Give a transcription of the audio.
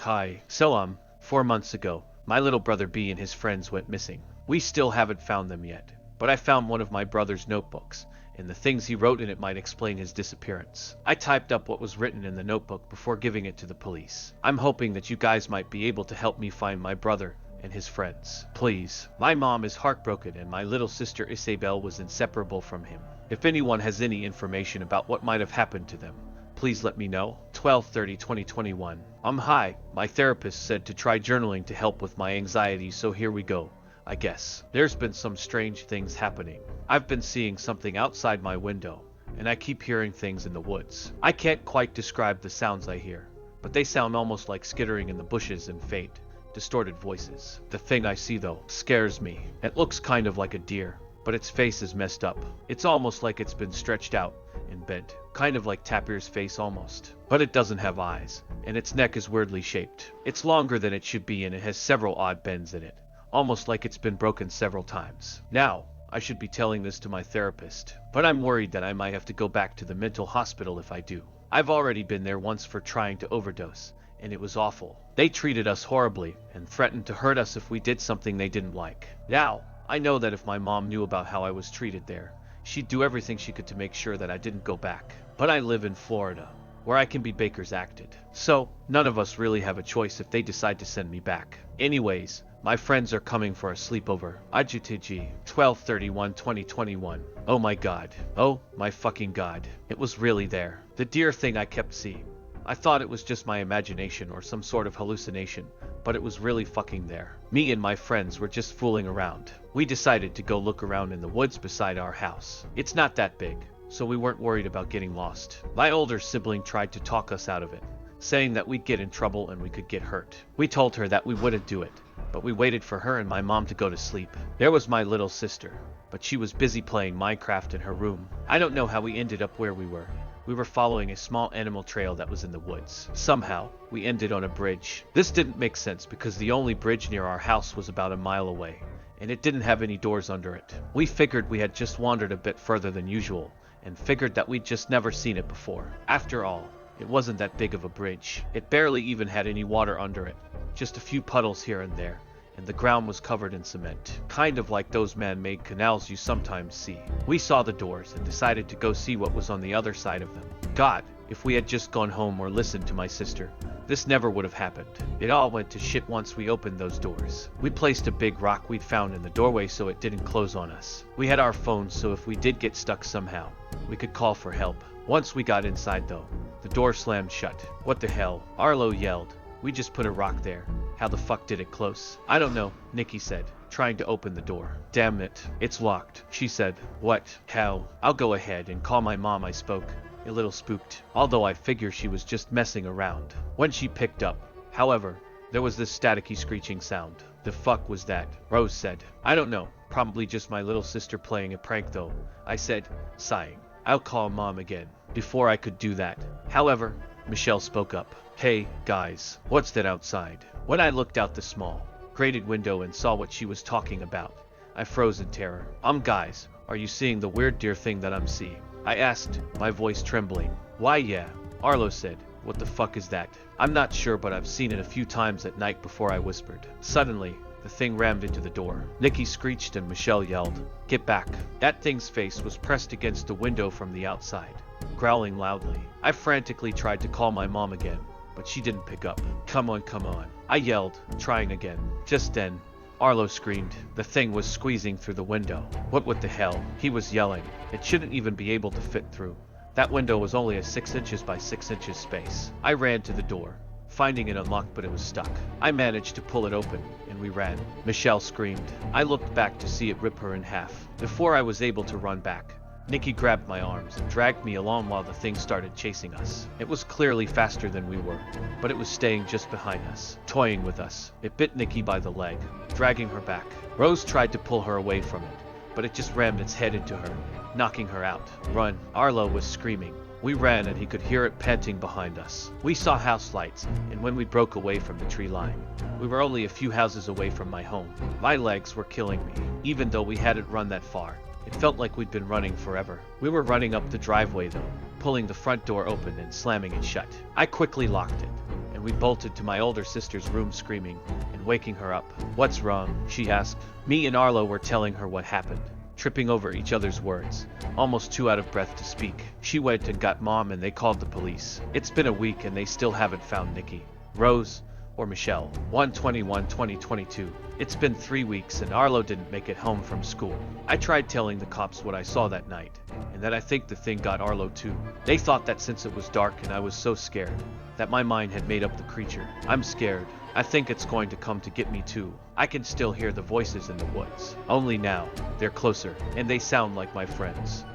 Hi. So 4 months ago, my little brother B and his friends went missing. We still haven't found them yet, but I found one of my brother's notebooks, and the things he wrote in it might explain his disappearance. I typed up what was written in the notebook before giving it to the police. I'm hoping that you guys might be able to help me find my brother and his friends. Please. My mom is heartbroken and my little sister Isabel was inseparable from him. If anyone has any information about what might have happened to them, please let me know. 12/30/2021. Hi. My therapist said to try journaling to help with my anxiety, so here we go. I guess. There's been some strange things happening. I've been seeing something outside my window, and I keep hearing things in the woods. I can't quite describe the sounds I hear, but they sound almost like skittering in the bushes and faint, distorted voices. The thing I see, though, scares me. It looks kind of like a deer, but its face is messed up. It's almost like it's been stretched out and bent, kind of like Tapir's face almost. But it doesn't have eyes, and its neck is weirdly shaped. It's longer than it should be and it has several odd bends in it, almost like it's been broken several times. Now, I should be telling this to my therapist, but I'm worried that I might have to go back to the mental hospital if I do. I've already been there once for trying to overdose, and it was awful. They treated us horribly and threatened to hurt us if we did something they didn't like. Now, I know that if my mom knew about how I was treated there, she'd do everything she could to make sure that I didn't go back. But I live in Florida, where I can be Baker's acted. So, none of us really have a choice if they decide to send me back. Anyways, my friends are coming for a sleepover. IGTG. 12/31/2021. Oh my god. Oh my fucking god. It was really there. The deer thing I kept seeing. I thought it was just my imagination or some sort of hallucination, but it was really fucking there. Me and my friends were just fooling around. We decided to go look around in the woods beside our house. It's not that big, so we weren't worried about getting lost. My older sibling tried to talk us out of it, saying that we'd get in trouble and we could get hurt. We told her that we wouldn't do it, but we waited for her and my mom to go to sleep. There was my little sister, but she was busy playing Minecraft in her room. I don't know how we ended up where we were. We were following a small animal trail that was in the woods. Somehow, we ended on a bridge. This didn't make sense because the only bridge near our house was about a mile away, and it didn't have any doors under it. We figured we had just wandered a bit further than usual, and figured that we'd just never seen it before. After all, it wasn't that big of a bridge. It barely even had any water under it, just a few puddles here and there, and the ground was covered in cement, kind of like those man-made canals you sometimes see. We saw the doors and decided to go see what was on the other side of them. God, if we had just gone home or listened to my sister, this never would have happened. It all went to shit once we opened those doors. We placed a big rock we'd found in the doorway so it didn't close on us. We had our phones, so if we did get stuck somehow, we could call for help. Once we got inside though, the door slammed shut. What the hell? Arlo yelled. We just put a rock there. How the fuck did it close? I don't know, Nikki said, trying to open the door. Damn it, it's locked, she said. What? How? I'll go ahead and call my mom, I spoke, a little spooked, although I figure she was just messing around. When she picked up, however, there was this staticky screeching sound. The fuck was that? Rose said. I don't know, probably just my little sister playing a prank though, I said, sighing. I'll call mom again. Before I could do that, however, Michelle spoke up. Hey, guys, what's that outside? When I looked out the small, grated window and saw what she was talking about, I froze in terror. Guys, are you seeing the weird deer thing that I'm seeing? I asked, my voice trembling. Why, yeah, Arlo said. What the fuck is that? I'm not sure, but I've seen it a few times at night, before I whispered. Suddenly, the thing rammed into the door. Nikki screeched and Michelle yelled, Get back. That thing's face was pressed against the window from the outside, growling loudly. I frantically tried to call my mom again, but she didn't pick up. Come on, I yelled, trying again. Just then, Arlo screamed. The thing was squeezing through the window. What the hell? He was yelling. It shouldn't even be able to fit through. That window was only a 6 inches by 6 inches space. I ran to the door, finding it unlocked, but it was stuck. I managed to pull it open, and we ran. Michelle screamed. I looked back to see it rip her in half. Before I was able to run back, Nikki grabbed my arms and dragged me along while the thing started chasing us. It was clearly faster than we were, but it was staying just behind us, toying with us. It bit Nikki by the leg, dragging her back. Rose tried to pull her away from it, but it just rammed its head into her, knocking her out. Run, Arlo was screaming. We ran and he could hear it panting behind us. We saw house lights, and when we broke away from the tree line, we were only a few houses away from my home. My legs were killing me, even though we hadn't run that far. It felt like we'd been running forever. We were running up the driveway though, pulling the front door open and slamming it shut. I quickly locked it, and and we bolted to my older sister's room screaming and waking her up. "What's wrong?" she asked. Me and Arlo were telling her what happened, tripping over each other's words, almost too out of breath to speak. She went and got Mom and they called the police. It's been a week and they still haven't found Nikki, Rose, or Michelle. 1/21/2022. It's been 3 weeks and Arlo didn't make it home from school. I tried telling the cops what I saw that night, and that I think the thing got Arlo too. They thought that since it was dark and I was so scared, that my mind had made up the creature. I'm scared. I think it's going to come to get me too. I can still hear the voices in the woods. Only now, they're closer, and they sound like my friends.